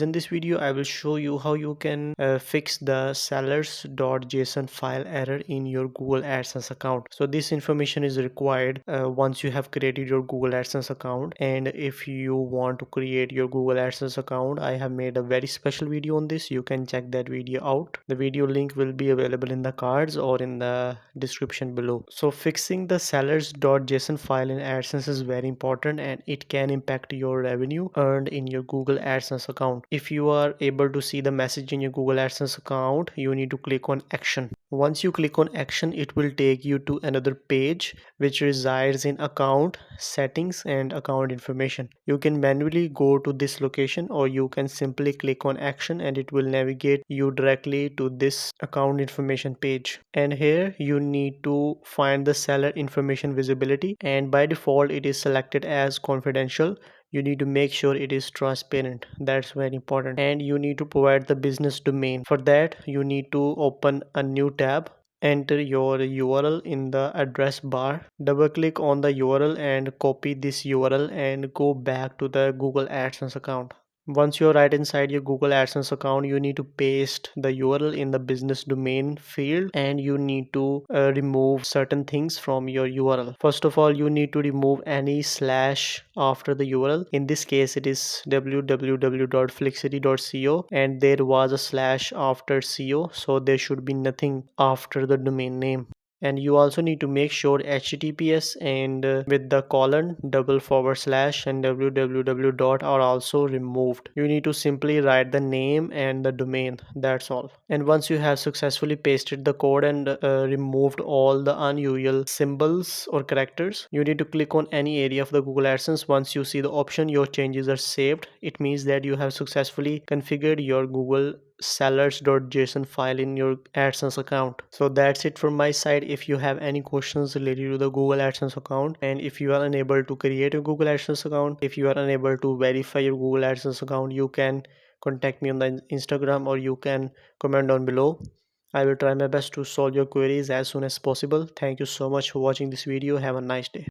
In this video, I will show you how you can fix the sellers.json file error in your Google AdSense account. So this information is required once you have created your Google AdSense account. And if you want to create your Google AdSense account, I have made a very special video on this. You can check that video out. The video link will be available in the cards or in the description below. So fixing the sellers.json file in AdSense is very important, and it can impact your revenue earned in your Google AdSense account. If you are able to see the message in your Google AdSense account, you need to click on action. Once you click on action, it will take you to another page which resides in account settings and account information. You can manually go to this location, or you can simply click on action and it will navigate you directly to this account information page. And here you need to find the seller information visibility, and by default it is selected as confidential. You need to make sure it is transparent. That's very important. And you need to provide the business domain. For that, you need to open a new tab, enter your URL in the address bar, double click on the URL and copy this URL and go back to the Google AdSense account. Once you're right inside your Google AdSense account, you need to paste the URL in the business domain field, and you need to remove certain things from your URL. First of all, you need to remove any slash after the URL. In this case, it is www.flixity.co, and there was a slash after co, so there should be nothing after the domain name. And you also need to make sure https and with the colon double forward slash and www dot are also removed. You need to simply write the name and the domain. That's all. And once you have successfully pasted the code and removed all the unusual symbols or characters, you need to click on any area of the Google AdSense. Once you see the option your changes are saved, it means that you have successfully configured your Google sellers.json file in your AdSense account. So that's it from my side. If you have any questions related to the Google AdSense account, and if you are unable to create a Google AdSense account, if you are unable to verify your Google AdSense account, you can contact me on the Instagram, or you can comment down below. I will try my best to solve your queries as soon as possible. Thank you so much for watching this video. Have a nice day.